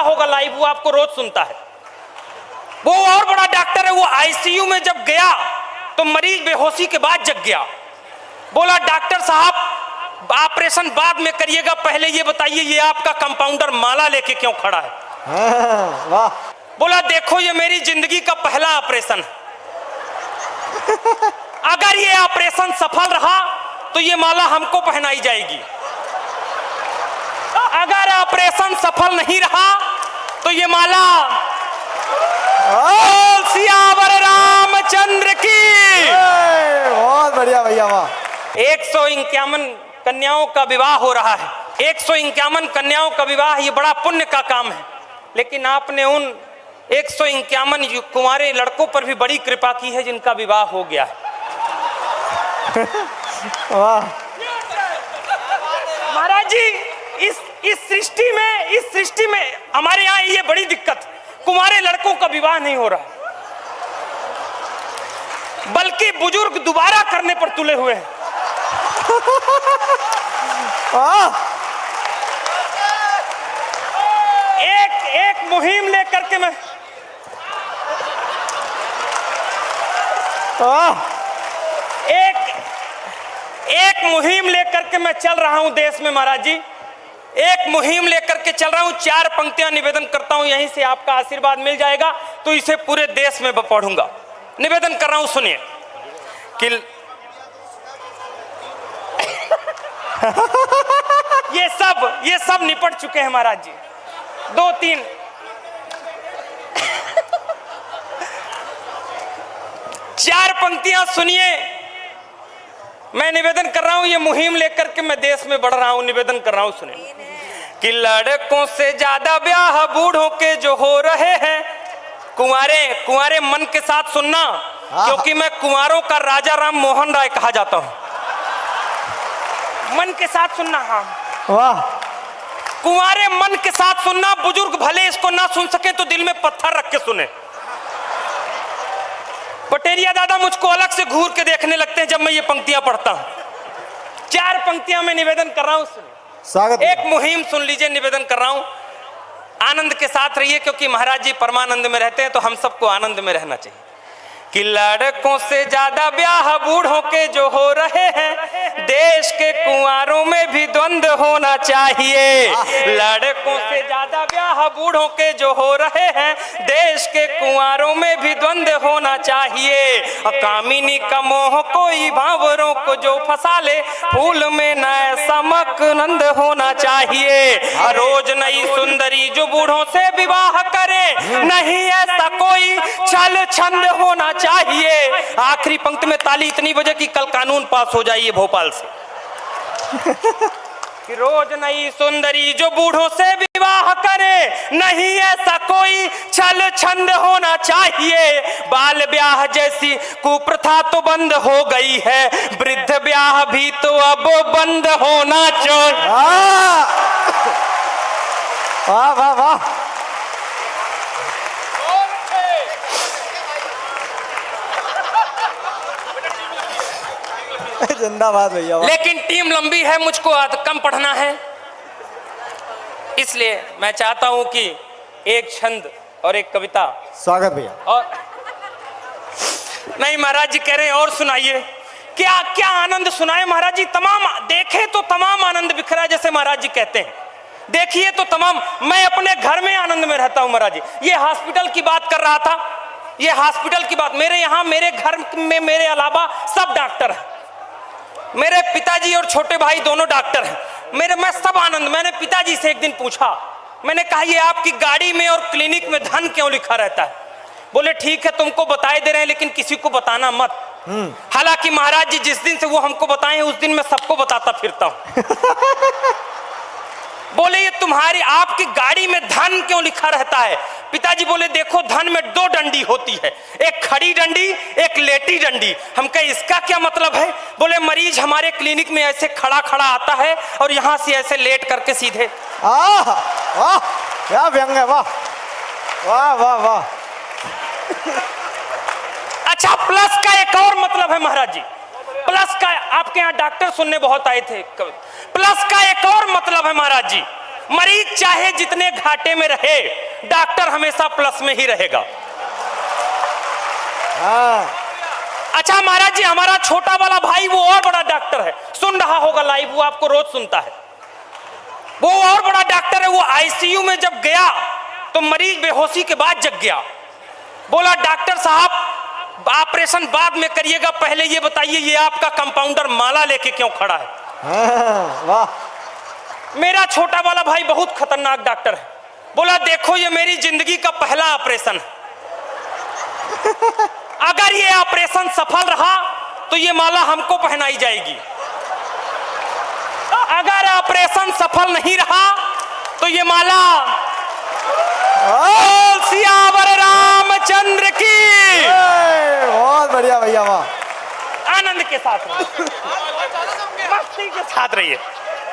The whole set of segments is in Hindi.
होगा लाइव, वो आपको रोज सुनता है। वो और बड़ा डॉक्टर है, वो आईसीयू में जब गया तो मरीज बेहोशी के बाद जग गया। बोला डॉक्टर साहब ऑपरेशन बाद में करिएगा, पहले ये बताइए ये आपका कंपाउंडर माला लेके क्यों खड़ा है? वाह। बोला देखो ये मेरी जिंदगी का पहला ऑपरेशन है, अगर ये ऑपरेशन सफल रहा तो ये माला हमको पहनाई जाएगी, अगर ऑपरेशन सफल नहीं रहा तो ये माला सियावर रामचंद्र की। बहुत बढ़िया भैया, वाह। 151 कन्याओं का विवाह हो रहा है, 151 कन्याओं का विवाह, ये बड़ा पुण्य का काम है। लेकिन आपने उन 151 कुंवारे लड़कों पर भी बड़ी कृपा की है जिनका विवाह हो गया है। वाह महाराज जी, इस सृष्टि में हमारे यहाँ ये बड़ी दिक्कत, कुंवारे लड़कों का विवाह नहीं हो रहा, बल्कि बुजुर्ग दोबारा करने पर तुले हुए हैं। एक मुहिम लेकर के मैं एक मुहिम लेकर के मैं चल रहा हूं देश में महाराज जी, एक मुहिम लेकर के चल रहा हूं। 4 पंक्तियां निवेदन करता हूं, यहीं से आपका आशीर्वाद मिल जाएगा तो इसे पूरे देश में पढ़ूंगा। निवेदन कर रहा हूं, सुनिए कि ये सब निपट चुके हैं महाराज जी। 2-3 4 पंक्तियां सुनिए, मैं निवेदन कर रहा हूं, ये मुहिम लेकर के मैं देश में बढ़ रहा हूं, निवेदन कर रहा हूं, सुनिए कि लड़कों से ज्यादा ब्याह बूढ़ों के जो हो रहे हैं, कुंवारे मन के साथ सुनना, क्योंकि मैं कुंवारों का राजा राम मोहन राय कहा जाता हूं। मन के साथ सुनना, हाँ वाह। कुंवारे मन के साथ सुनना, बुजुर्ग भले इसको ना सुन सके तो दिल में पत्थर रख के सुने। पटेरिया दादा मुझको अलग से घूर के देखने लगते हैं जब मैं ये पंक्तियां पढ़ता हूं। 4 पंक्तियां मैं निवेदन कर रहा हूं, स्वागत। एक मुहिम सुन लीजिए, निवेदन कर रहा हूं, आनंद के साथ रहिए, क्योंकि महाराज जी परमानंद में रहते हैं तो हम सबको आनंद में रहना चाहिए। कि लड़कों से ज्यादा ब्याह बूढ़ों के जो हो रहे हैं, देश के कुंवारों में भी द्वंद्व होना चाहिए। लड़कों से ज्यादा ब्याह बूढ़ों के जो हो रहे हैं, देश के कुंवारों में भी द्वंद्व होना चाहिए। कामिनी का मोह कोई भावरों को जो फंसा ले, फूल में न ऐसा मकरंद होना चाहिए। रोज नई सुंदरी जो बूढ़ों से विवाह करे, नहीं ऐसा कोई छल छंद होना चाहिए। आखिरी पंक्ति में ताली इतनी बजे कि कल कानून पास हो जाइए भोपाल से कि रोज नई सुंदरी जो बूढ़ों से विवाह करे, नहीं ऐसा कोई छल छंद होना चाहिए। बाल ब्याह जैसी कुप्रथा तो बंद हो गई है, वृद्ध ब्याह भी तो अब बंद होना चाहिए। वाह वाह वाह। जिंदाबाद भैया। लेकिन टीम लंबी है, मुझको कम पढ़ना है, इसलिए मैं चाहता हूं कि एक छंद और एक कविता। स्वागत भैया। और नहीं महाराज जी कह रहे हैं और सुनाइए, क्या क्या आनंद सुनाए महाराज जी। तमाम देखे तो तमाम आनंद बिखरा, जैसे महाराज जी कहते हैं, देखिए तो तमाम। मैं अपने घर में आनंद में रहता हूं महाराज जी। ये हॉस्पिटल की बात कर रहा था, ये हॉस्पिटल की बात, मेरे यहाँ मेरे घर में मेरे अलावा सब डॉक्टर हैं। मेरे पिताजी और छोटे भाई दोनों डॉक्टर हैं। मैं सब आनंद। मैंने पिताजी से एक दिन पूछा, मैंने कहा ये आपकी गाड़ी में और क्लिनिक में धन क्यों लिखा रहता है? बोले ठीक है तुमको बताए दे रहे हैं, लेकिन किसी को बताना मत। हालांकि महाराज जी जिस दिन से वो हमको बताए उस दिन मैं सबको बताता फिरता हूं। बोले ये तुम्हारी आपकी गाड़ी में धन क्यों लिखा रहता है? पिताजी बोले देखो धन में 2 डंडी होती है, एक खड़ी डंडी एक लेटी डंडी। हम कहे इसका क्या मतलब है? बोले मरीज हमारे क्लिनिक में ऐसे खड़ा खड़ा आता है और यहां से ऐसे लेट करके सीधे। वाह क्या व्यंग है, वाह वाह वाह वाह। अच्छा प्लस का एक और मतलब है महाराज जी, प्लस का आपके यहाँ डॉक्टर सुनने बहुत आए थे। प्लस का एक और मतलब है महाराज जी, मरीज चाहे जितने घाटे में रहे, डॉक्टर हमेशा प्लस में ही रहेगा। हाँ अच्छा महाराज जी, हमारा छोटा वाला भाई वो और बड़ा डॉक्टर है, सुन रहा होगा लाइव, वो आपको रोज सुनता है। वो और बड़ा डॉक्टर है। वो आईसीयू में जब गया तो मरीज बेहोशी के बाद जग गया। बोला डॉक्टर साहब ऑपरेशन बाद में करिएगा, पहले ये बताइए ये आपका कंपाउंडर माला लेके क्यों खड़ा है। हाँ, वाह। मेरा छोटा वाला भाई बहुत खतरनाक डॉक्टर है। बोला देखो ये मेरी जिंदगी का पहला ऑपरेशन है, अगर ये ऑपरेशन सफल रहा तो ये माला हमको पहनाई जाएगी, अगर ऑपरेशन सफल नहीं रहा तो ये माला सियावर रामचंद्र की। बहुत बढ़िया भैया, वाह। आनंद के साथ रहिए, मस्ती के साथ रहिए,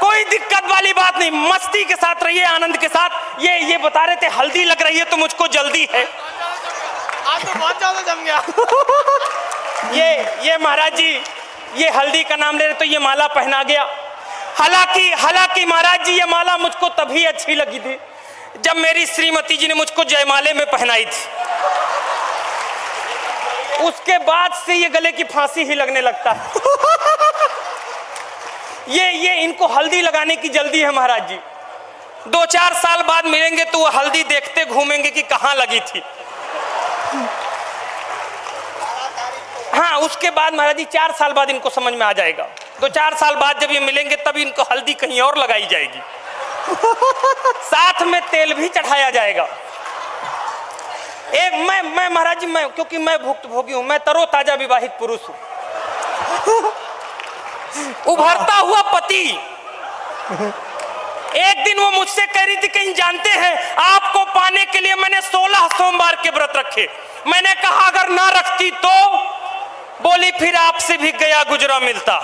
कोई दिक्कत वाली बात नहीं, मस्ती के साथ रहिए, आनंद के साथ। ये बता रहे थे हल्दी लग रही है तो मुझको जल्दी है। आज तो बहुत ज्यादा जम गया। ये महाराज जी ये हल्दी का नाम ले रहे तो ये माला पहना गया। हालांकि महाराज जी ये माला मुझको तभी अच्छी लगी थी जब मेरी श्रीमती जी ने मुझको जयमाले में पहनाई थी। उसके बाद से ये गले की फांसी ही लगने लगता है। ये इनको हल्दी लगाने की जल्दी है महाराज जी। 2-4 साल बाद मिलेंगे तो वो हल्दी देखते घूमेंगे कि कहां लगी थी। हाँ, उसके बाद महाराज जी 4 साल बाद इनको समझ में आ जाएगा। 2-4 साल बाद जब ये मिलेंगे तब इनको हल्दी कहीं और लगाई जाएगी, साथ में तेल भी चढ़ाया जाएगा। एक मैं महाराज जी क्योंकि मैं भुक्तभोगी हूं, मैं तरोताजा विवाहित पुरुष हूं, उभरता हुआ पति। एक दिन वो मुझसे कह रही थी कहीं जानते हैं आपको पाने के लिए मैंने 16 सोमवार के व्रत रखे। मैंने कहा अगर ना रखती तो, बोली फिर आपसे भी गया गुजरा मिलता।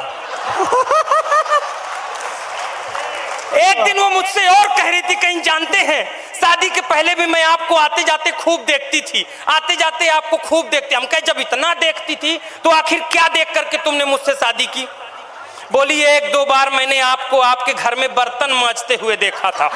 एक दिन वो मुझसे और कह रही थी कहीं जानते हैं शादी के पहले भी मैं आपको आते जाते खूब देखती थी, आते जाते आपको खूब देखती। हम कहे जब इतना देखती थी तो आखिर क्या देख करके तुमने मुझसे शादी की। बोली 1-2 बार मैंने आपको आपके घर में बर्तन मांजते हुए देखा था।